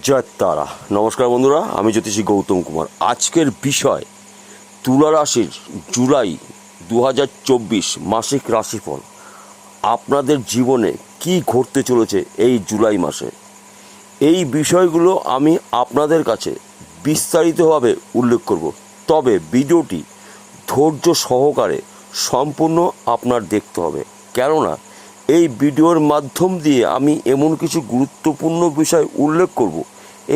জয় তারা। নমস্কার বন্ধুরা, আমি জ্যোতিষী গৌতম কুমার। আজকের বিষয় তুলা রাশির জুলাই 2024 মাসিক রাশিফল। আপনাদের জীবনে কি ঘটতে চলেছে এই জুলাই মাসে, এই বিষয়গুলো আমি আপনাদের কাছে বিস্তারিতভাবে উল্লেখ করব। তবে ভিডিওটি ধৈর্য সহকারে সম্পূর্ণ আপনার দেখতে হবে, কেননা এই ভিডিওর মাধ্যম দিয়ে আমি এমন কিছু গুরুত্বপূর্ণ বিষয় উল্লেখ করব,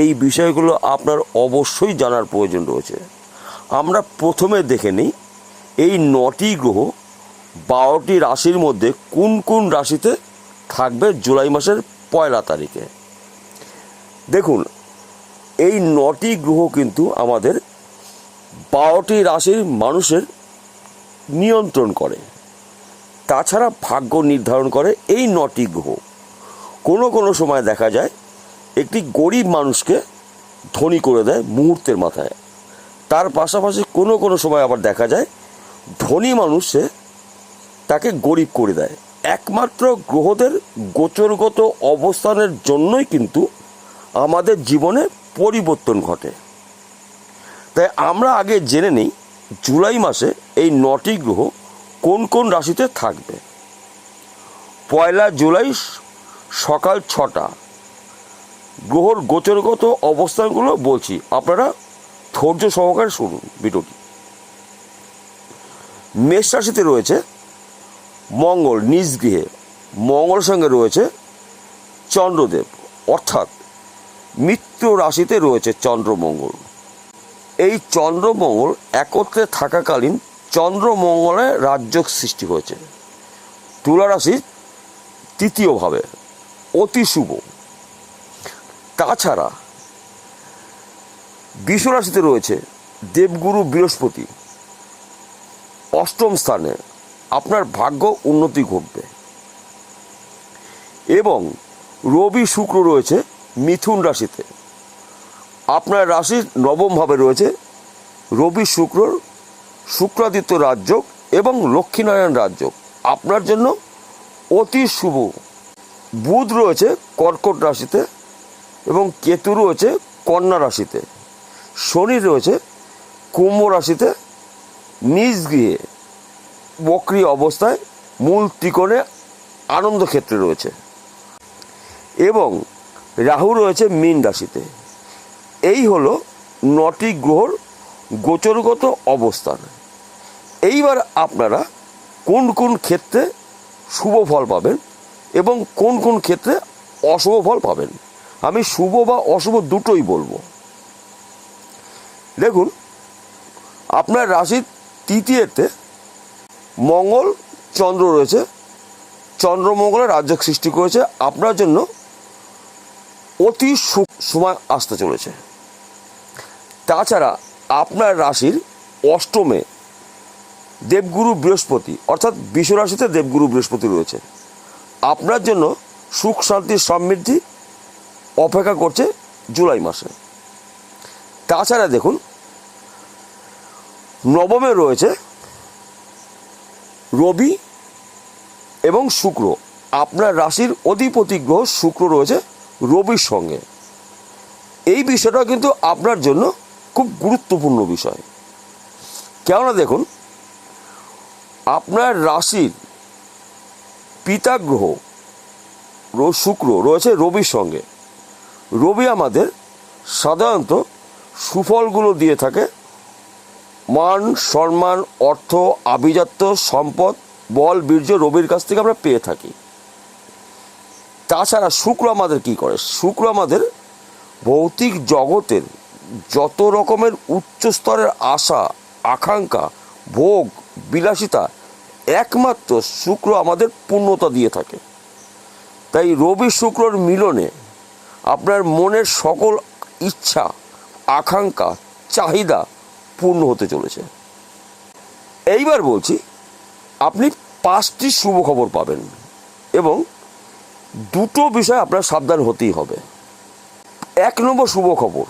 এই বিষয়গুলো আপনার অবশ্যই জানার প্রয়োজন রয়েছে। আমরা প্রথমে দেখে নিই এই 9টি গ্রহ 12টি রাশির মধ্যে কোন কোন রাশিতে থাকবে জুলাই মাসের 1 তারিখে। দেখুন, এই 9টি গ্রহ কিন্তু আমাদের 12টি রাশির মানুষের নিয়ন্ত্রণ করে, তাছাড়া ভাগ্য নির্ধারণ করে এই 9টি গ্রহ। কোনো কোনো সময় দেখা যায় একটি গরিব মানুষকে ধনী করে দেয় মুহূর্তের মাথায়, তার পাশাপাশি কোনো কোনো সময় আবার দেখা যায় ধনী মানুষে তাকে গরিব করে দেয়। একমাত্র গ্রহদের গোচরগত অবস্থানের জন্যই কিন্তু আমাদের জীবনে পরিবর্তন ঘটে। তাই আমরা আগে জেনে নিই জুলাই মাসে এই 9টি গ্রহ কোন কোন রাশিতে থাকবে। 1 জুলাই সকাল 6টা গ্রহর গোচরগত অবস্থানগুলো বলছি, আপনারা ধৈর্য সহকারে শুনুন ভিডিওটি। মেষ রাশিতে রয়েছে মঙ্গল নিজ গৃহে, মঙ্গল সঙ্গে রয়েছে চন্দ্রদেব, অর্থাৎ মিত্র রাশিতে রয়েছে চন্দ্রমঙ্গল। এই চন্দ্রমঙ্গল একত্রে থাকাকালীন চন্দ্রমঙ্গলের রাজযোগ সৃষ্টি হয়েছে তুলা রাশির 3য় ভাবে, অতি শুভ। তাছাড়া বৃষ রাশিতে রয়েছে দেবগুরু বৃহস্পতি, 8ম স্থানে, আপনার ভাগ্য উন্নতি ঘটবে। এবং রবি শুক্র রয়েছে মিথুন রাশিতে, আপনার রাশির 9ম ভাবে রয়েছে রবি শুক্রর শুক্রাদিত্য রাজযোগ এবং লক্ষ্মীনারায়ণ রাজযোগ, আপনার জন্য অতি শুভ। বুধ রয়েছে কর্কট রাশিতে এবং কেতু রয়েছে কন্যা রাশিতে, শনি রয়েছে কুম্ভ রাশিতে নিজ গৃহে বক্রী অবস্থায় মূল ত্রিকোণে আনন্দ ক্ষেত্রে রয়েছে, এবং রাহু রয়েছে মীন রাশিতে। এই হলো 9টি গ্রহর গোচরগত অবস্থান। এইবার আপনারা কোন কোন ক্ষেত্রে শুভ ফল পাবেন এবং কোন কোন ক্ষেত্রে অশুভ ফল পাবেন, আমি শুভ বা অশুভ দুটোই বলবো। দেখুন, আপনার রাশির 3য়তে মঙ্গল চন্দ্র রয়েছে, চন্দ্রমঙ্গলের রাজযোগ সৃষ্টি করেছে, আপনার জন্য অতি সুখ সময় আসতে চলেছে। তাছাড়া আপনার রাশির 8মে দেবগুরু বৃহস্পতি, অর্থাৎ বৃষ রাশিতে দেবগুরু বৃহস্পতি রয়েছে, আপনার জন্য সুখ শান্তি সমৃদ্ধি অপেক্ষা করছে জুলাই মাসে। তাছাড়া দেখুন, 9মে রয়েছে রবি এবং শুক্র, আপনার রাশির অধিপতি গ্রহ শুক্র রয়েছে রবির সঙ্গে। এই বিষয়টা কিন্তু আপনার জন্য খুব গুরুত্বপূর্ণ বিষয়, কেননা দেখুন, আপনার রাশির পিতা গ্রহ শুক্র রয়েছে রবির সঙ্গে। রবি আমাদের সাধারণত সুফলগুলো দিয়ে থাকে, মান সম্মান অর্থ আভিজাত্য সম্পদ বল বীর্য রবির কাছ থেকে আমরা পেয়ে থাকি। তাছাড়া শুক্র আমাদের কি করে, শুক্র আমাদের ভৌতিক জগতের যত রকমের উচ্চ স্তরের আশা আকাঙ্ক্ষা ভোগ বিলাসিতা একমাত্র শুক্র আমাদের পূর্ণতা দিয়ে থাকে। তাই রবি শুক্রর মিলনে আপনার মনের সকল ইচ্ছা আকাঙ্ক্ষা চাহিদা পূর্ণ হতে চলেছে। এইবার বলছি, আপনি 5টি শুভ খবর পাবেন এবং দুটো বিষয় আপনার সাবধান হতেই হবে। 1 নম্বর শুভ খবর,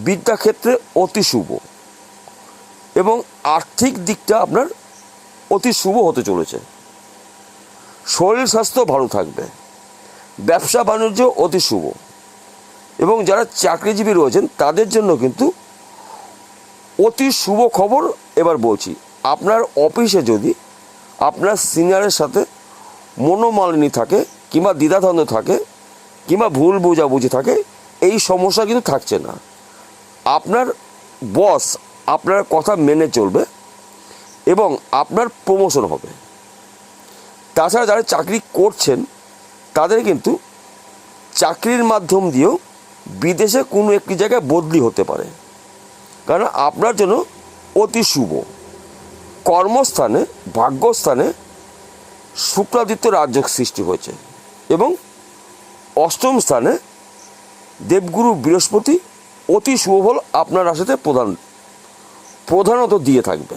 বিদ্যাক্ষেত্রে অতি শুভ এবং আর্থিক দিকটা আপনার অতি শুভ হতে চলেছে। শরীর স্বাস্থ্য ভালো থাকবে, ব্যবসা বাণিজ্য অতি শুভ, এবং যারা চাকরিজীবী রয়েছেন তাদের জন্য কিন্তু অতি শুভ খবর এবার বলছি। আপনার অফিসে যদি আপনার সিনিয়রের সাথে মনোমালিন্য থাকে কিংবা দ্বিধাদ্বন্দ্ব থাকে কিংবা ভুল বোঝাবুঝি থাকে, এই সমস্যা কিন্তু থাকছে না। আপনার বস আপনার কথা মেনে চলবে এবং আপনার প্রমোশন হবে। তাছাড়া যারা চাকরি করছেন তাদের কিন্তু চাকরির মাধ্যম দিয়েও বিদেশে কোনো একটি জায়গায় বদলি হতে পারে, কারণ আপনার জন্য অতি শুভ। কর্মস্থানে ভাগ্যস্থানে শুক্রাদিত্য রাজ্য সৃষ্টি হয়েছে এবং অষ্টম স্থানে দেবগুরু বৃহস্পতি অতি শুভ ফল আপনার রাশিতে প্রধানত দিয়ে থাকবে।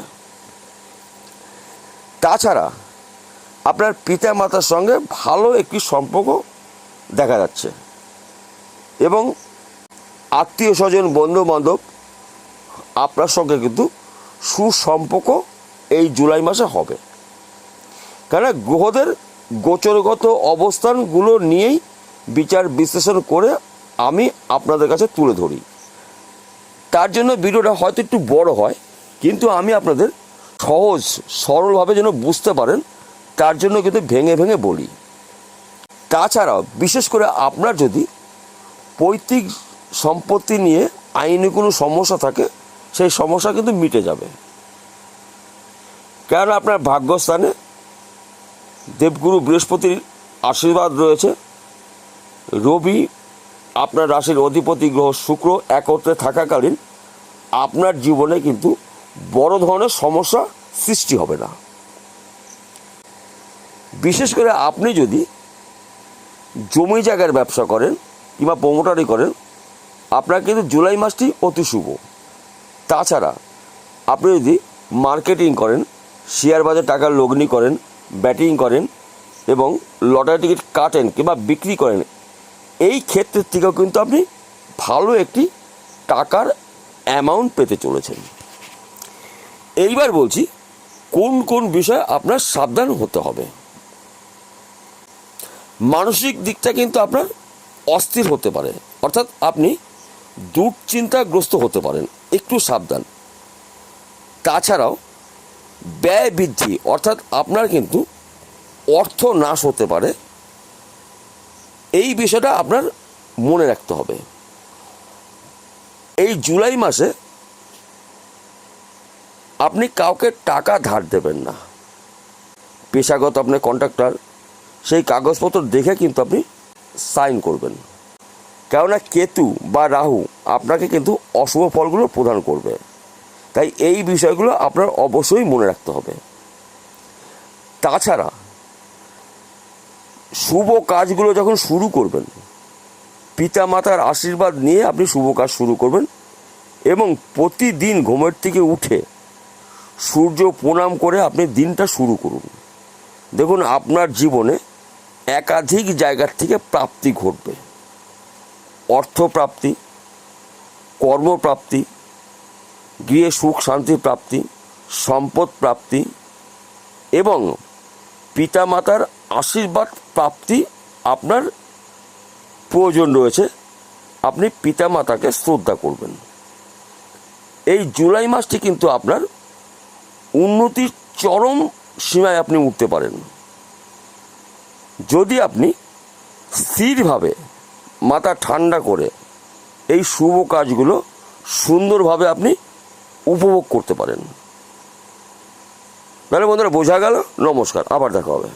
তাছাড়া আপনার পিতা মাতার সঙ্গে ভালো একটি সম্পর্ক দেখা যাচ্ছে এবং আত্মীয় স্বজন বন্ধু বান্ধব আপনার সঙ্গে কিন্তু সুসম্পর্ক এই জুলাই মাসে হবে। কেন, গ্রহদের গোচরগত অবস্থানগুলো নিয়েই বিচার বিশ্লেষণ করে আমি আপনাদের কাছে তুলে ধরি। তার জন্য ভিডিওটা হয়তো একটু বড় হয়, কিন্তু আমি আপনাদের সহজ সরলভাবে যেন বুঝতে পারেন তার জন্য কিন্তু ভেঙে ভেঙে বলি। তাছাড়াও বিশেষ করে আপনার যদি পৈতৃক সম্পত্তি নিয়ে আইনি কোনো সমস্যা থাকে, সেই সমস্যা কিন্তু মিটে যাবে। কারণ আপনার ভাগ্যস্থানে দেবগুরু বৃহস্পতির আশীর্বাদ রয়েছে। রবি আপনার রাশির অধিপতি গ্রহ শুক্র একত্রে থাকাকালীন আপনার জীবনে কিন্তু বড় ধরনের সমস্যা সৃষ্টি হবে না। বিশেষ করে আপনি যদি জমি জায়গার ব্যবসা করেন কিংবা প্রমোটারি করেন, আপনার কিন্তু জুলাই মাসটি অতি শুভ। তাছাড়া আপনি যদি মার্কেটিং করেন, শেয়ার বাজারে টাকার লগ্নি করেন, ব্যাটিং করেন এবং লটারি টিকিট কাটেন কিংবা বিক্রি করেন, এই ক্ষেত্রের থেকেও কিন্তু আপনি ভালো একটি টাকার অ্যামাউন্ট পেতে চলেছেন। এইবার বলছি কোন কোন বিষয়ে আপনার সাবধান হতে হবে। মানসিক দিকটা কিন্তু আপনার অস্থির হতে পারে, অর্থাৎ আপনি দুশ্চিন্তাগ্রস্ত হতে পারেন, একটু সাবধান। তাছাড়াও ব্যয় বৃদ্ধি, অর্থাৎ আপনার কিন্তু অর্থ নাশ হতে পারে, এই বিষয়টা আপনার মনে রাখতে হবে। এই জুলাই মাসে আপনি কাউকে টাকা ধার দেবেন না। পেশাগত আপনার কন্ট্রাক্টর, সেই কাগজপত্র দেখে কিন্তু আপনি সাইন করবেন, কেননা কেতু বা রাহু আপনাকে কিন্তু অশুভ ফলগুলো প্রদান করবে। তাই এই বিষয়গুলো আপনার অবশ্যই মনে রাখতে হবে। তাছাড়া শুভ কাজগুলো যখন শুরু করবেন, পিতামাতার আশীর্বাদ নিয়ে আপনি শুভ কাজ শুরু করবেন এবং প্রতিদিন ঘুমের থেকে উঠে সূর্য প্রণাম করে আপনি দিনটা শুরু করুন। দেখুন আপনার জীবনে একাধিক জায়গার থেকে প্রাপ্তি ঘটবে। অর্থপ্রাপ্তি, কর্মপ্রাপ্তি, গৃহে সুখ শান্তি প্রাপ্তি, সম্পদ প্রাপ্তি এবং পিতামাতার আশীর্বাদ প্রাপ্তি আপনার প্রয়োজন রয়েছে। আপনি পিতামাতাকে শ্রদ্ধা করবেন। এই জুলাই মাসটি কিন্তু আপনার উন্নতির চরম সীমায় আপনি উঠতে পারেন যদি আপনি স্থিরভাবে মাথা ঠান্ডা করে এই শুভ কাজগুলো সুন্দরভাবে আপনি উপভোগ করতে পারেন। তাহলে বন্ধুরা বোঝা গেল। নমস্কার, আবার দেখা হবে।